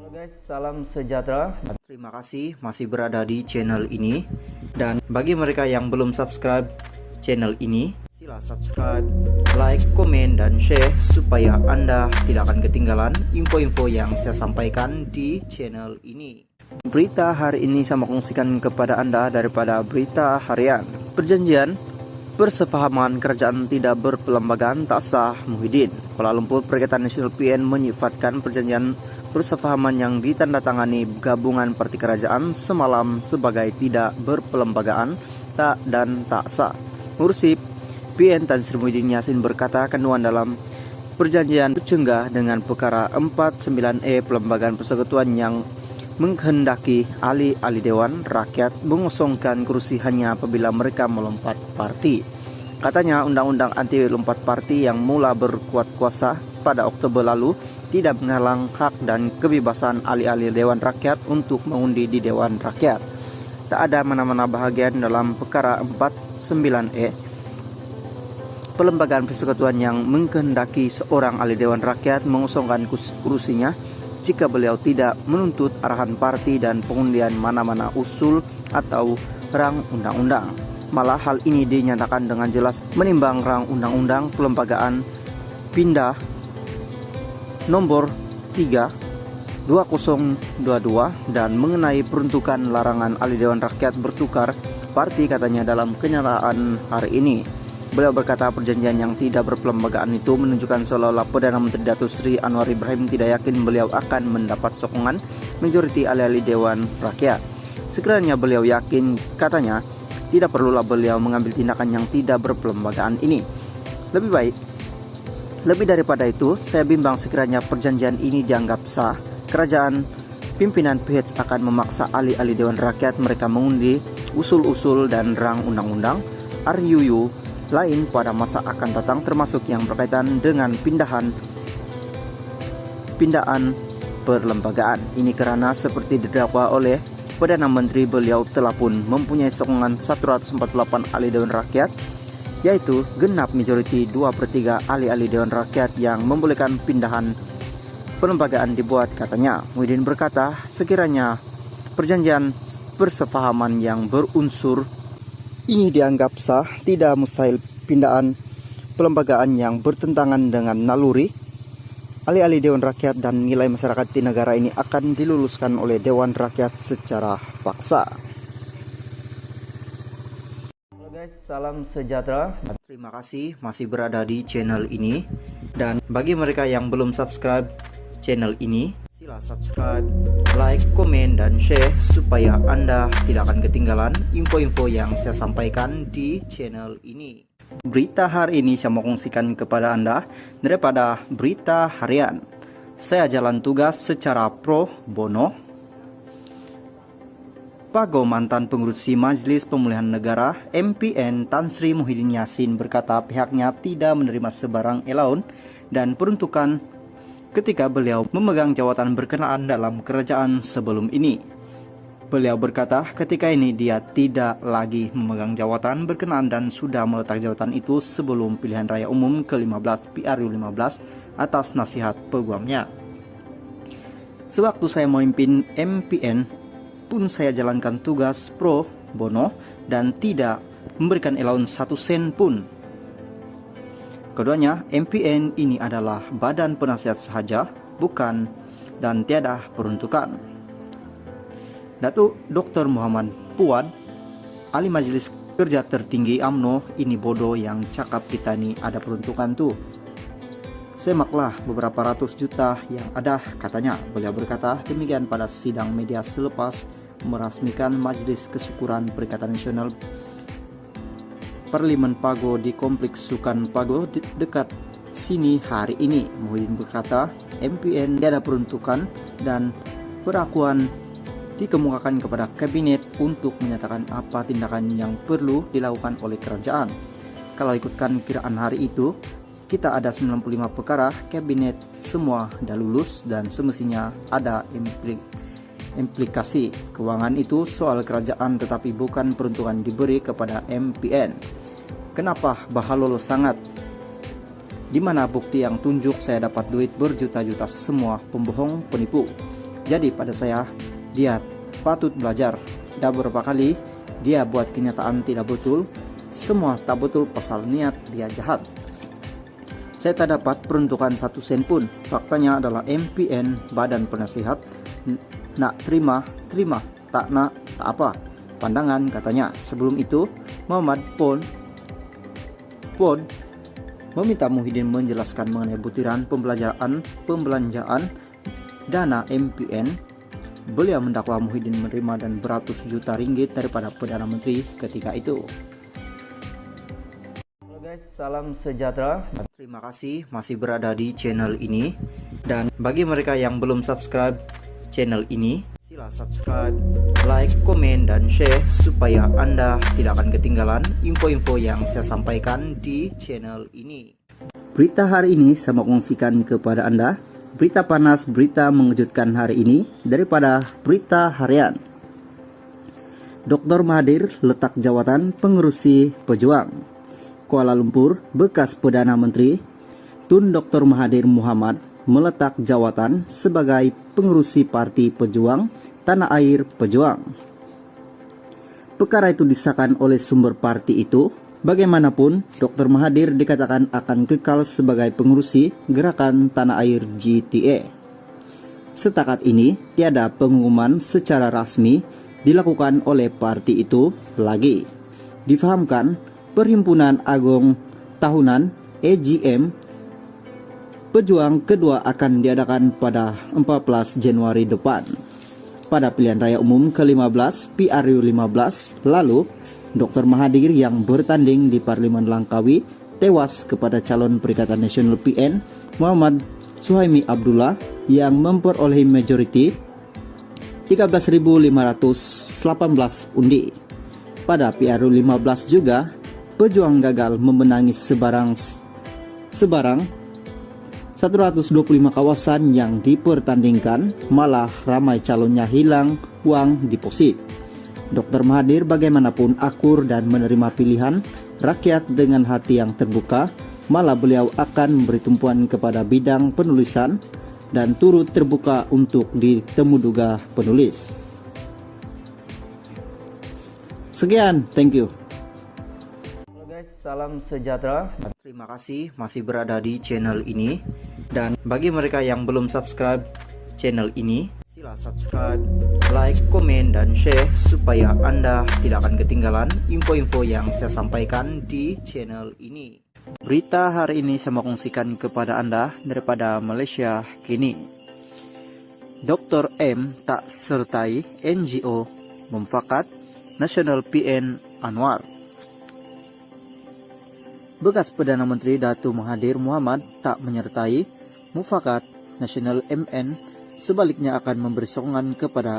Halo guys, salam sejahtera. Terima kasih masih berada di channel ini. Dan bagi mereka yang belum subscribe channel ini, sila subscribe, like, komen, dan share supaya Anda tidak akan ketinggalan info-info yang saya sampaikan di channel ini. Berita hari ini saya mau kongsikan kepada Anda daripada berita harian. Perjanjian persefahaman kerajaan tidak berpelembagaan tak sah Muhyiddin. Kuala Lumpur, Perikatan Nasional PN menyifatkan perjanjian persefahaman yang ditandatangani gabungan parti kerajaan semalam sebagai tidak berpelembagaan, tak dan tak sah. Ngurusi PN Tan Sri Muhyiddin Yassin berkata kandungan dalam perjanjian bercenggah dengan perkara 49E pelembagaan persekutuan yang menghendaki ahli-ahli Dewan Rakyat mengosongkan kursi hanya apabila mereka melompat parti. Katanya undang-undang anti lompat parti yang mula berkuat kuasa pada Oktober lalu tidak menghalang hak dan kebebasan ahli-ahli Dewan Rakyat untuk mengundi di Dewan Rakyat. Tak ada mana-mana bahagian dalam perkara 49E pelembagaan persekutuan yang menghendaki seorang ahli Dewan Rakyat mengosongkan kursinya jika beliau tidak menuntut arahan parti dan pengundian mana-mana usul atau rang undang-undang. Malah hal ini dinyatakan dengan jelas menimbang rang undang-undang pelembagaan pindah nomor 3 2022 dan mengenai peruntukan larangan ahli Dewan Rakyat bertukar parti, katanya dalam kenyataan hari ini. Beliau berkata perjanjian yang tidak berpelembagaan itu menunjukkan seolah-olah Perdana Menteri Datuk Seri Anwar Ibrahim tidak yakin beliau akan mendapat sokongan majoriti ahli-ahli Dewan Rakyat. Sekiranya beliau yakin, katanya, tidak perlulah beliau mengambil tindakan yang tidak berpelembagaan ini. Lebih daripada itu, saya bimbang sekiranya perjanjian ini dianggap sah, kerajaan pimpinan PH akan memaksa ahli-ahli Dewan Rakyat mereka mengundi usul-usul dan rang undang-undang RUU lain pada masa akan datang, termasuk yang berkaitan dengan pindaan perlembagaan. Ini karena seperti didakwa oleh Perdana Menteri, beliau telah pun mempunyai sokongan 148 ahli Dewan Rakyat, yaitu genap majoriti 2/3 ahli-ahli Dewan Rakyat yang membolehkan pindahan perlembagaan dibuat, katanya. Muhyiddin berkata sekiranya perjanjian persefahaman yang berunsur ini dianggap sah, tidak mustahil pindaan pelembagaan yang bertentangan dengan naluri ahli-ahli Dewan Rakyat dan nilai masyarakat di negara ini akan diluluskan oleh Dewan Rakyat secara paksa. Halo guys, salam sejahtera. Terima kasih masih berada di channel ini. Dan bagi mereka yang belum subscribe channel ini, sila subscribe, like, komen, dan share supaya Anda tidak akan ketinggalan info-info yang saya sampaikan di channel ini. Berita hari ini saya mau kongsikan kepada Anda daripada berita harian. Saya jalan tugas secara pro bono. Pago mantan pengurusi Majelis Pemulihan Negara MPN Tan Sri Muhyiddin Yassin berkata pihaknya tidak menerima sebarang allowance dan peruntukan ketika beliau memegang jawatan berkenaan dalam kerajaan sebelum ini. Beliau berkata ketika ini dia tidak lagi memegang jawatan berkenaan dan sudah meletak jawatan itu sebelum pilihan raya umum ke-15 PRU15 atas nasihat peguamnya. Sewaktu saya memimpin MPN pun saya jalankan tugas pro bono dan tidak memberikan allowance 1 sen pun. Keduanya, MPN ini adalah badan penasihat sahaja, bukan dan tiada peruntukan. Datuk Dr. Muhammad Puad, ahli Majelis Kerja Tertinggi AMNO, ini bodoh yang cakap kita ini ada peruntukan tuh. Semaklah beberapa ratus juta yang ada, katanya. Beliau berkata demikian pada sidang media selepas merasmikan Majelis Kesyukuran Perikatan Nasional Parlimen Pago di Kompleks Sukan Pago dekat sini hari ini. Muhyiddin berkata MPN tidak ada peruntukan dan perakuan dikemukakan kepada kabinet untuk menyatakan apa tindakan yang perlu dilakukan oleh kerajaan. Kalau ikutkan kiraan hari itu, kita ada 95 perkara, kabinet semua dah lulus dan semestinya ada implikasi keuangan itu soal kerajaan tetapi bukan peruntukan diberi kepada MPN. Kenapa bahalol sangat? Di mana bukti yang tunjuk saya dapat duit berjuta-juta? Semua pembohong, penipu. Jadi pada saya, dia patut belajar. Dan beberapa kali dia buat kenyataan tidak betul. Semua tak betul pasal niat dia jahat. Saya tak dapat peruntukan 1 sen pun. Faktanya adalah MPN Badan Penasihat. Nak terima, terima. Tak nak, tak apa. Pandangan katanya. Sebelum itu, Muhammad Pod meminta Muhyiddin menjelaskan mengenai butiran pembelanjaan dana MPN. Beliau mendakwa Muhyiddin menerima dan beratus juta ringgit daripada Perdana Menteri ketika itu. Halo guys, salam sejahtera. Terima kasih masih berada di channel ini. Dan bagi mereka yang belum subscribe channel ini, sila subscribe, like, komen, dan share supaya Anda tidak akan ketinggalan info-info yang saya sampaikan di channel ini. Berita hari ini saya mau kongsikan kepada Anda. Berita panas, berita mengejutkan hari ini daripada berita harian. Dr. Mahathir letak jawatan pengurusi pejuang. Kuala Lumpur, bekas Perdana Menteri Tun Dr. Mahathir Mohamad meletak jawatan sebagai pengurusi Parti Pejuang Tanah Air Pejuang. Perkara itu disahkan oleh sumber parti itu. Bagaimanapun, Dr. Mahathir dikatakan akan kekal sebagai pengurusi Gerakan Tanah Air GTA. Setakat ini, tiada pengumuman secara rasmi dilakukan oleh parti itu lagi. Difahamkan, Perhimpunan Agung Tahunan AGM Pejuang kedua akan diadakan pada 14 Januari depan. Pada pilihan raya umum ke-15 PRU 15 lalu, Dr. Mahathir yang bertanding di Parlimen Langkawi tewas kepada calon Perikatan Nasional PN Muhammad Suhaimi Abdullah yang memperoleh majoriti 13.518 undi. Pada PRU 15 juga, pejuang gagal memenangi sebarang 125 kawasan yang dipertandingkan, malah ramai calonnya hilang uang deposit. Dr. Mahathir bagaimanapun akur dan menerima pilihan rakyat dengan hati yang terbuka, malah beliau akan memberi tumpuan kepada bidang penulisan dan turut terbuka untuk ditemuduga penulis. Sekian, thank you. Halo guys, salam sejahtera. Terima kasih masih berada di channel ini. Dan bagi mereka yang belum subscribe channel ini, sila subscribe, like, komen, dan share supaya Anda tidak akan ketinggalan info-info yang saya sampaikan di channel ini. Berita hari ini saya mau kongsikan kepada Anda daripada Malaysia kini. Dr. M tak sertai NGO memfakat Nasional PN Anwar. Bekas Perdana Menteri Datuk Mahathir Mohamad tak menyertai mufakat Nasional MN, sebaliknya akan memberi sokongan kepada